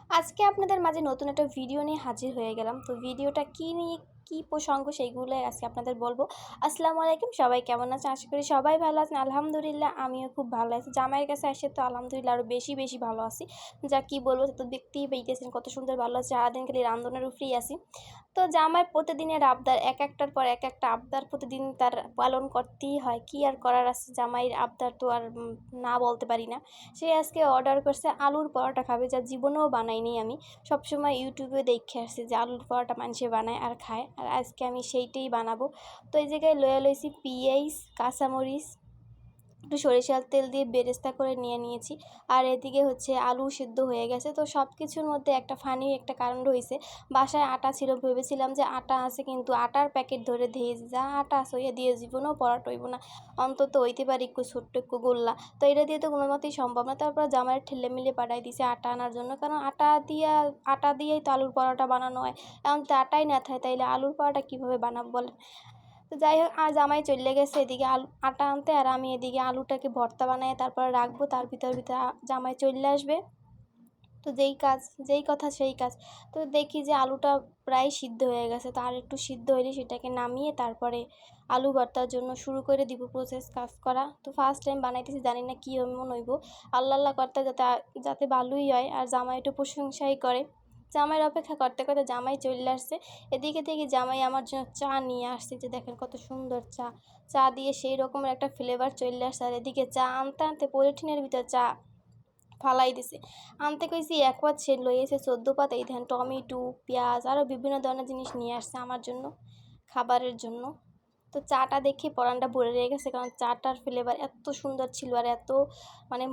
আজকে আপনাদের মাঝে নতুন একটা ভিডিও নিয়ে হাজির হয়ে গেলাম। তো ভিডিওটা কী নিয়ে কী প্রসঙ্গ সেইগুলোই আজকে আপনাদের বলবো। আসসালামু আলাইকুম, সবাই কেমন আছেন? আশা করি সবাই ভালো আছেন। আলহামদুলিল্লাহ আমিও খুব ভালো আছি। জামাইয়ের কাছে এসে তো আলহামদুলিল্লাহ আরও বেশি ভালো আছি। যা কী বলবো, তো দেখতেই পাইতেছেন কত সুন্দর ভালো আছি। সারাদিন খালি রান্ধনের উপরেই আছি। তো জামাই প্রতিদিনের আবদার, একটার পর একটা আবদার প্রতিদিন তার পালন করতেই হয়। কী আর করার আছে, জামাইয়ের আবদার তো আর না বলতে পারি না। সে আজকে অর্ডার করছে আলুর পরোটা খাবে, যা জীবনেও বানাইনি আমি। সবসময় ইউটিউবে দেখে আসছি যে আলুর পরোটা মানুষে বানায় আর খায়, আর আজকে আমি সেইটাই বানাবো। তো এই জায়গায় লয়ে লইছি পেঁয়াজ, কাঁচামরিচ, একটু সরিষার তেল দিয়ে বেরেস্তা করে নিয়ে নিয়েছি। আর এদিকে হচ্ছে আলু সিদ্ধ হয়ে গেছে। তো সব কিছুর মধ্যে একটা কারণ রয়েছে। বাসায় আটা ছিল, ভেবেছিলাম যে আটা আছে, কিন্তু আটার প্যাকেট ধরে দিয়েছি যা আটা আছে ওইয়া দিয়ে জীবনেও পরাট হইব না, অন্তত হইতে পারি একটু ছোট্ট একটু গোল্লা। তো এটা দিয়ে তো কোনো মতেই সম্ভব না। তারপর জামাইয়ের ঠেলে মিলে পাঠাই দিয়েছি আটা আনার জন্য, কারণ আটা দিয়েই তো আলুর পরোটা বানানো হয়। এখন তো আটাই না থাকে, তাইলে আলুর পরোটা কীভাবে বানাবো বলেন। তো যাই হোক, আর জামাই চলে গেছে এদিকে আটা আনতে, আর আমি এদিকে আলুটাকে ভর্তা বানাই তারপরে রাখবো। তার ভিতর জামাই চলে আসবে। তো যেই কথা সেই কাজ। তো দেখি যে আলুটা প্রায় সিদ্ধ হয়ে গেছে, তো আর একটু সিদ্ধ হলে সেটাকে নামিয়ে তারপরে আলু ভর্তার জন্য শুরু করে দিব প্রসেস কাজ করা। তো ফার্স্ট টাইম বানাইতেছি, জানি না কী এমন হইব। আল্লাহ করতে যাতে ভালোই হয়, আর জামাই একটু প্রশংসাই করে। জামাইয়ের অপেক্ষা করতে করতে জামাই চলে আসছে। এদিকে থেকে জামাই আমার জন্য চা নিয়ে আসছে, যে দেখেন কত সুন্দর চা। চা দিয়ে সেই রকমের একটা ফ্লেভার চলে আসছে। আর এদিকে চা আনতে আনতে পলিথিনের ভিতর চা ফালাই দিছে। আনতে কইছি এক পাত, সে লইয়েছে 14 পাত। এই দেখেন টমেটো, পেঁয়াজ আরও বিভিন্ন ধরনের জিনিস নিয়ে আসছে আমার জন্য, খাবারের জন্য। তো চাটা দেখে পরানটা ভরে রয়ে গেছে, কারণ চাটার ফ্লেভার এত সুন্দর ছিল আর এত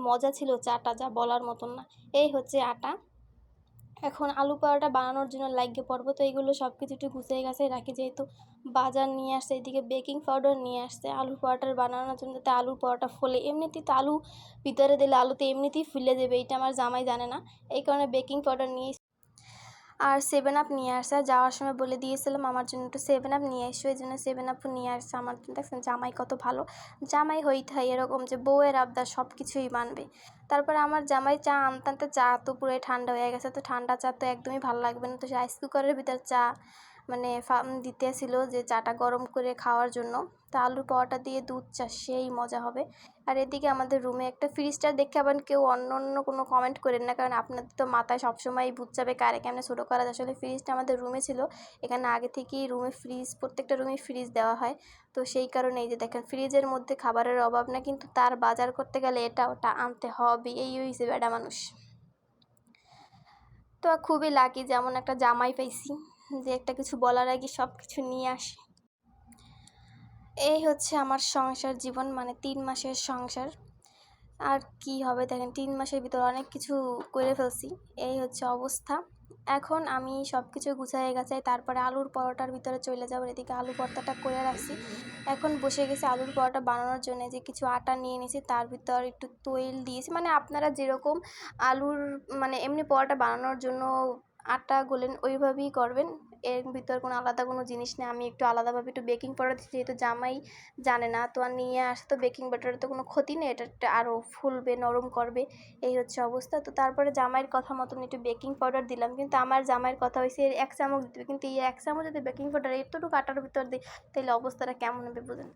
মজা ছিল চাটা, যা বলার মতন না। এই হচ্ছে আটা। এখন আলু পরোটা বানানোর জন্য লাগিয়ে পড়বো। তো এইগুলো সব কিছু একটু গুছিয়ে গাছিয়ে রাখি, যেহেতু বাজার নিয়ে আসছে। এদিকে বেকিং পাউডার নিয়ে আসছে আলু পরোটার বানানোর জন্য, যাতে আলুর পরোটা ফোলে। এমনিতেই তো আলু ভিতরে দিলে আলুতে এমনিতেই ফুলে যাবে, এইটা আমার জামাই জানে না। এই কারণে বেকিং পাউডার নিয়ে আর 7 আপ নিয়ে আসছে। যাওয়ার সময় বলে দিয়েছিলাম আমার জন্য একটু 7 আপ নিয়ে এসো, এই জন্য 7 আপও নিয়ে আসছে আমার জন্য। দেখছেন জামাই কত ভালো। জামাই হইতে হয় এরকম, যে বউয়ের আবদার সব কিছুই মানবে। তারপরে আমার জামাই চা আনতে আনতে চা তো পুরোই ঠান্ডা হয়ে গেছে। তো ঠান্ডা চা তো একদমই ভালো লাগবে না, তো রাইস কুকারের ভিতর চা দিতেছিল যে চাটা গরম করে খাওয়ার জন্য। তা আলুর পরোটা দিয়ে দুধ চা সেই মজা হবে। আর এদিকে আমাদের রুমে একটা ফ্রিজটা দেখে আবার কেউ অন্য কোনো কমেন্ট করেন না, কারণ আপনাদের তো মাথায় সবসময় ভূত যাবে কারে কেমনে ছোটো করা যায়। আসলে ফ্রিজটা আমাদের রুমে ছিল, এখানে আগে থেকেই রুমে ফ্রিজ, প্রত্যেকটা রুমে ফ্রিজ দেওয়া হয়। তো সেই কারণে এই যে দেখেন ফ্রিজের মধ্যে খাবারের অভাব না, কিন্তু তার বাজার করতে গেলে এটা ওটা আনতে হবে। এই হইছে বেডা মানুষ। তো খুবই লাকি যেমন একটা জামাই পাইছি, যে একটা কিছু বলার আগে সব কিছু নিয়ে আসে। এই হচ্ছে আমার সংসার জীবন, 3 মাসের সংসার। আর কি হবে দেখেন, 3 মাসের ভিতর অনেক কিছু করে ফেলছি। এই হচ্ছে অবস্থা। এখন আমি সব কিছু গুছাই গাছাই তারপরে আলুর পরোটার ভিতরে চলে যাবো। এদিকে আলু ভর্তাটা করে রাখছি, এখন বসে গেছি আলুর পরোটা বানানোর জন্য। যে কিছু আটা নিয়ে নিয়েছি, তার ভিতর একটু তৈল দিয়েছি। আপনারা যেরকম আলুর এমনি পরোটা বানানোর জন্য আটা গোলেন ওইভাবেই করবেন, এর ভিতর কোনো আলাদা কোনো জিনিস নেই। আমি একটু আলাদাভাবে একটু বেকিং পাউডার দিচ্ছি, যেহেতু জামাই জানে না তো, আর নিয়ে আসে। তো বেকিং পাউডারের তো কোনো ক্ষতি নেই, এটা আরও ফুলবে, নরম করবে। এই হচ্ছে অবস্থা। তো তারপরে জামাইয়ের কথা মতন একটু বেকিং পাউডার দিলাম, কিন্তু আমার জামাইয়ের কথা হয়েছে 1 চামচ দিতে, কিন্তু এই 1 চামচ যদি বেকিং পাউডার এতটুকু আটার ভিতর দিই, তাহলে অবস্থাটা কেমন হবে বুঝেন।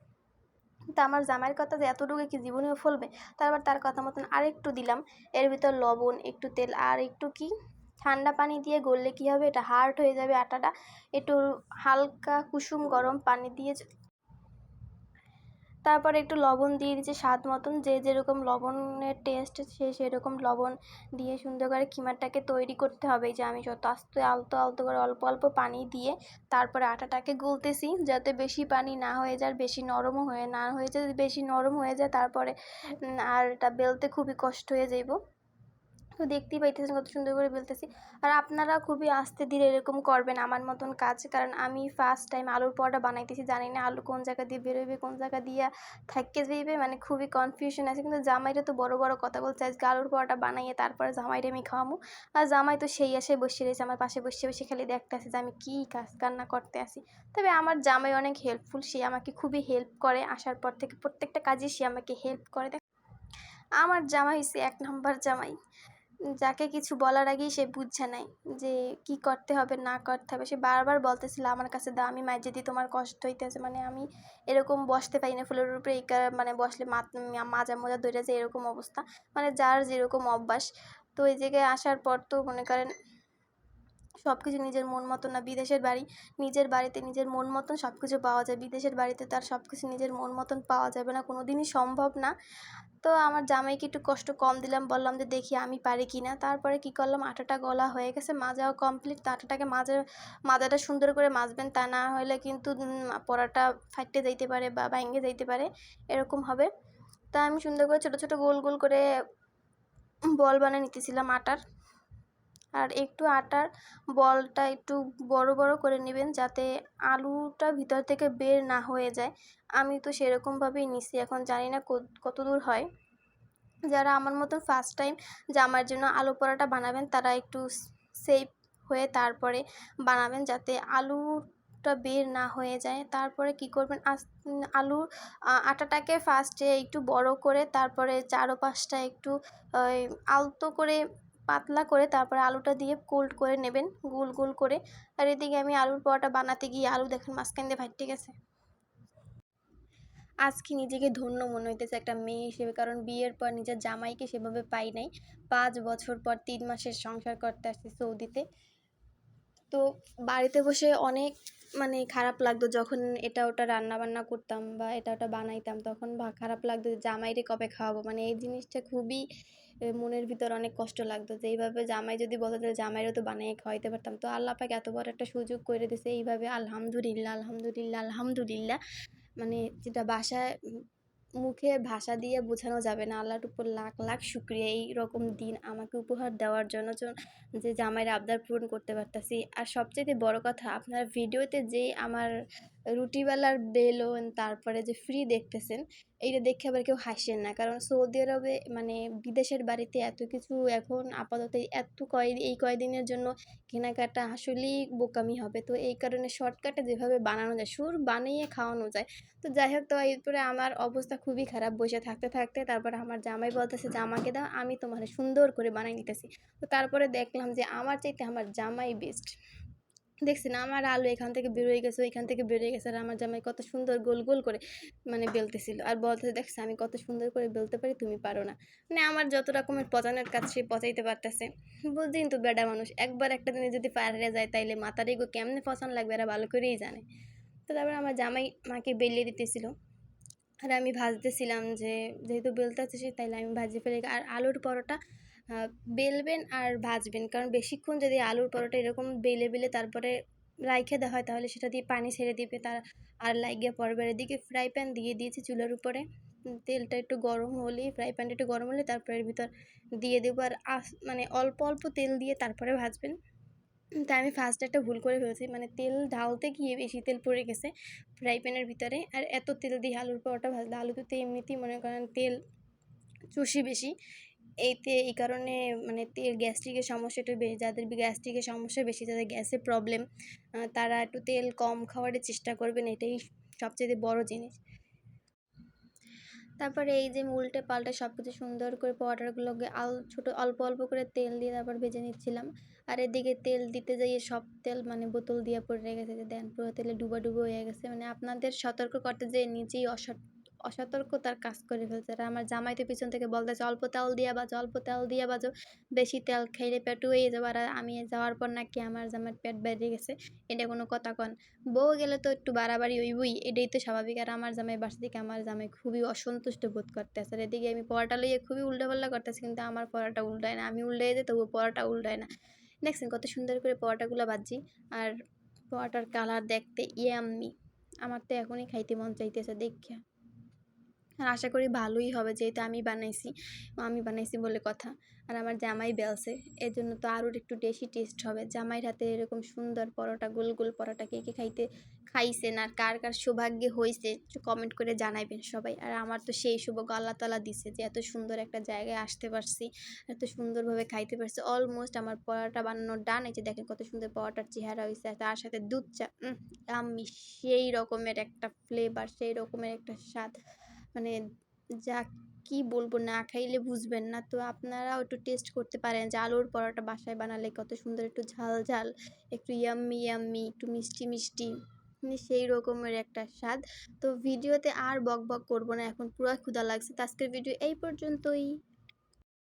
তো আমার জামাইয়ের কথা যে এতটুকু কি জীবনেও ফলবে। তারপর তার কথা মতন আরেকটু দিলাম, এর ভিতর লবণ, একটু তেল, আর একটু ঠান্ডা পানি দিয়ে গললে কী হবে, এটা হার্ড হয়ে যাবে আটাটা। একটু হালকা কুসুম গরম পানি দিয়ে তারপরে একটু লবণ দিয়ে দিচ্ছি স্বাদ মতন, যে যেরকম লবণের টেস্ট সে সেরকম লবণ দিয়ে সুন্দর করে কিমাটাকে তৈরি করতে হবে। যে আমি যত আলতো করে অল্প অল্প পানি দিয়ে তারপরে আটাটাকে গুলতেছি, যাতে বেশি পানি না হয়ে যায়, বেশি নরমও না হয়ে যায়। যদি বেশি নরম হয়ে যায় তারপরে আর এটা বেলতে খুবই কষ্ট হয়ে যাইব। তো দেখতেই পাইতেছেন কত সুন্দর করে বেলতেছি। আর আপনারা খুবই আস্তে ধীরে এরকম করবেন আমার মতন কাজ, কারণ আমি ফার্স্ট টাইম আলুর পরোটা বানাইতেছি, জানি না আলু কোন জায়গা দিয়ে বেরোবে, কোন জায়গা দিয়ে থাকতে যাইবে, খুবই কনফিউশন আছে। কিন্তু জামাইরা তো বড় বড় কথা বলছে, আজকে আলুর পরোটা বানাইয়ে তারপরে জামাইরে আমি খাওয়ামু। আর জামাই তো সেই আসে বসে রয়েছে আমার পাশে, বসে বসে খালি দেখতে আসে যে আমি কী কাজ কান্না করতে আসি। তবে আমার জামাই অনেক হেল্পফুল, সে আমাকে খুবই হেল্প করে। আসার পর থেকে প্রত্যেকটা কাজে সে আমাকে হেল্প করে। আমার জামাই হচ্ছে 1 নম্বর জামাই। যাকে কিছু বলার আগেই সে বুঝছে নাই যে কি করতে হবে না করতে হবে। সে বারবার বলতেছিল আমার কাছে দাও, আমি মাইজে দিই, তোমার কষ্ট হইতেছে। মানে আমি এরকম বসতে পারি না ফুলের উপরে, এই মানে বসলে মাজা মজা ধরে যায়, এরকম অবস্থা। মানে যার যেরকম অভ্যাস। তো এই জায়গায় আসার পর তো মনে করেন সব কিছু নিজের মন মতো না। বিদেশের বাড়ি, নিজের বাড়িতে নিজের মন মতন সব কিছু পাওয়া যায়, বিদেশের বাড়িতে তার সব কিছু নিজের মন মতন পাওয়া যাবে না, কোনো দিনই সম্ভব না। তো আমার জামাইকে একটু কষ্ট কম দিলাম, বললাম যে দেখি আমি পারি কি না। তারপরে কি করলাম, আটাটা গলা হয়ে গেছে, মাজাও কমপ্লিট। তো আটাটাকে মাজাটা সুন্দর করে মাজবেন, তা না হলে কিন্তু পরাটা ফাটতে যাইতে পারে বা ভাঙে যাইতে পারে, এরকম হবে। তা আমি সুন্দর করে ছোটো ছোটো গোল গোল করে বল বানিয়ে নিতেছিলাম আটার। আর একটু আটার বলটা একটু বড় বড় করে নেবেন, যাতে আলুটা ভিতর থেকে বের না হয়ে যায়। আমি তো সেরকমভাবেই নিছি, এখন জানি না কত দূর হয়। যারা আমার মতন ফার্স্ট টাইম জামার জন্য আলু পরোটা বানাবেন, তারা একটু সেফ হয়ে তারপরে বানাবেন, যাতে আলুটা বের না হয়ে যায়। তারপরে কি করবেন, আলুর আটাটাকে ফার্স্টে একটু বড় করে, তারপরে চারোপাশটা একটু আলতো করে পাতলা করে, তারপরে আলুটা দিয়ে কোল্ড করে নেবেন গোল গোল করে। আর এদিকে আমি আলুর পরোটা বানাতে গিয়ে আলু দেখেন মাঝখান দিয়ে ফাটতে গেছে। আজকে নিজেকে ধন্য মনে হইতেছে একটা মেয়ে হিসেবে, কারণ বিয়ের পর নিজের জামাইকে সেভাবে পাই নাই। 5 বছর পর 3 মাসের সংসার করতে আসছি সৌদিতে। তো বাড়িতে বসে অনেক মানে খারাপ লাগতো যখন এটা ওটা রান্না বান্না করতাম বা এটা ওটা বানাইতাম, তখন খারাপ লাগতো যে জামাইরে কবে খাওয়াবো। মানে এই জিনিসটা খুবই মনের ভিতর অনেক কষ্ট লাগতো, যে এইভাবে জামাই যদি বলতো তাহলে জামাইরও তো বানিয়ে খাওয়াইতে পারতাম। তো আল্লাহ পাক এত বড় একটা সুযোগ করে দিছে, এইভাবে আলহামদুলিল্লাহ আলহামদুলিল্লাহ আলহামদুলিল্লাহ। মানে যেটা বাসায় মুখে ভাষা দিয়ে বোঝানো যাবে না। আল্লাহর উপর লাখ লাখ শুকরিয়া এই রকম দিন আমাকে উপহার দেওয়ার জন্য, যে জামাইয়ের আবদার পূরণ করতে পারতাছি। আর সবচেয়ে বড় কথা, আপনার ভিডিওতে যে আমার রুটিওয়ালার বেলুন তারপরে যে ফ্রি দেখতেছেন, এইটা দেখে আবার কেউ হাসেন না, কারণ সৌদি আরবে মানে বিদেশের বাড়িতে এত কিছু এখন আপাতত এই কয়দিনের জন্য কেনাকাটা আসলেই বোকামি হবে। তো এই কারণে শর্টকাটে যেভাবে বানানো যায়, বানিয়ে খাওয়ানো যায়। তো যাই হোক, তো এরপরে আমার অবস্থা খুবই খারাপ বসে থাকতে থাকতে। তারপরে আমার জামাই বলতেছে যে আমাকে দাও, আমি তোমার সুন্দর করে বানিয়ে নিতেছি। তো তারপরে দেখলাম যে আমার চাইতে আমার জামাই বেস্ট। দেখছি না, আমার আলু এখান থেকে বেরোয় গেছে, ওইখান থেকে বেরোয় গেছে, আর আমার জামাই কত সুন্দর গোল গোল করে মানে বেলতেছিল, আর বলতেছে দেখছি আমি কত সুন্দর করে বেলতে পারি, তুমি পারো না। মানে আমার যত রকমের পচানোর কাজ সে পচাইতে পারতেছে। বুঝদিন তো বেডা মানুষ, একবার একটা দিনে যদি পারে যায় তাইলে মাথার এগো কেমনে পচান লাগবে এরা ভালো করেই জানে। তো তারপরে আমার জামাই মাকে বেলিয়ে দিতেছিল, আর আমি ভাজতেছিলাম, যে যেহেতু বেলতেছি তাইলে আমি ভাজি ফেলে। আর আলুর পরোটা বেলবেন আর ভাজবেন, কারণ বেশিক্ষণ যদি আলুর পরোটা এরকম বেলে বেলে তারপরে রাইখে দেওয়া হয়, তাহলে সেটা দিয়ে পানি ছেড়ে দিবে, তার আর লাগিয়ে পড়বে। এদিকে ফ্রাই প্যান দিয়ে দিয়েছি চুলার উপরে, তেলটা একটু গরম হলেই, ফ্রাই প্যানটা একটু গরম হলে তারপরে এর ভিতর দিয়ে দেবো। আর মানে অল্প অল্প তেল দিয়ে তারপরে ভাজবেন। তাই আমি ফার্স্টে একটা ভুল করে ফেলছি, মানে তেল ঢালতে গিয়ে বেশি তেল পড়ে গেছে ফ্রাই প্যানের ভিতরে। আর এত তেল দিয়ে আলুর পরোটা ভাজলে, আলুতে তো এমনিতেই মনে করেন তেল চুষি বেশি, এই কারণে মানে গ্যাস্ট্রিকের সমস্যা একটু বেশি। যাদের গ্যাস্ট্রিকের সমস্যা বেশি, যাদের গ্যাসের প্রবলেম, তারা একটু তেল কম খাওয়ার চেষ্টা করবেন, এটাই সবচেয়ে বড় জিনিস। তারপরে এই যে উল্টে পাল্টে সব কিছু সুন্দর করে পরোটাগুলোকে ছোটো অল্প অল্প করে তেল দিয়ে তারপর ভেজে নিচ্ছিলাম। আর এদিকে তেল দিতে যাইয়ে সব তেল মানে বোতল দিয়ে পড়ে গেছে, যে দেন পুরো তেলে ডুবা ডুবো হয়ে গেছে। মানে আপনাদের সতর্ক করতে যেয়ে নিজেই অসতর্কতার কাজ করে ফেলছে। আর আমার জামাই তো পিছন থেকে বলতেছে অল্প তেল দিয়ে বাজো, অল্প তেল দিয়ে বাজো, বেশি তেল খাইলে পেট হয়ে যাবে। আর আমি যাওয়ার পর নাকি আমার জামাইয়ের পেট বেড়ে গেছে, এটা কোনো কথা কন? বউ গেলে তো একটু বাড়াবাড়ি হইবই, এটাই তো স্বাভাবিক। আর আমার জামাই বাসা থেকে আমার জামাই খুবই অসন্তুষ্ট বোধ করতেছে। আর এদিকে আমি পরোটা লইয়ে খুবই উল্টাপাল্টা করতেছি, কিন্তু আমার পরোটা উল্টায় না, আমি উল্টাই যাই তবু পরোটা উল্টায় না। দেখছেন কত সুন্দর করে পরোটাগুলো ভাজি, আর পরোটার কালার দেখতে ইয়াম্মি। আমার তো এখনই খাইতে মন চাইতেছে দেখে। আর আশা করি ভালোই হবে, যেহেতু আমি বানাইছি বলে কথা। আর আমার জামাই বেলছে, এর জন্য তো আরও একটু বেশি টেস্ট হবে। জামাইয়ের হাতে এরকম সুন্দর পরোটা, গোল গোল পরোটা কে কে খাইছেন, আর কার কার সৌভাগ্যে হয়েছে একটু কমেন্ট করে জানাইবেন সবাই। আর আমার তো সেই সৌভাগ্য আল্লাহ তাআলা দিছে, যে এত সুন্দর একটা জায়গায় আসতে পারছি, এত সুন্দরভাবে খাইতে পারছি। অলমোস্ট আমার পরোটা বানানো ডান। এই যে দেখেন কত সুন্দর পরোটার চেহারা হয়েছে, তার সাথে দুধ চা, আমি সেই রকমের একটা ফ্লেভার, সেই রকমের একটা স্বাদ, মানে যা কি বলবো, না খাইলে বুঝবেন না। তো আপনারাও একটু টেস্ট করতে পারেন যে আলুর পরোটা বাসায় বানালে কত সুন্দর একটু ঝাল ঝাল, একটু ইয়াম্মি ইয়াম্মি, একটু মিষ্টি মিষ্টি, মানে সেই রকমের একটা স্বাদ। তো ভিডিওতে আর বক বক করবো না, এখন পুরো ক্ষুধা লাগছে। তো আজকের ভিডিও এই পর্যন্তই।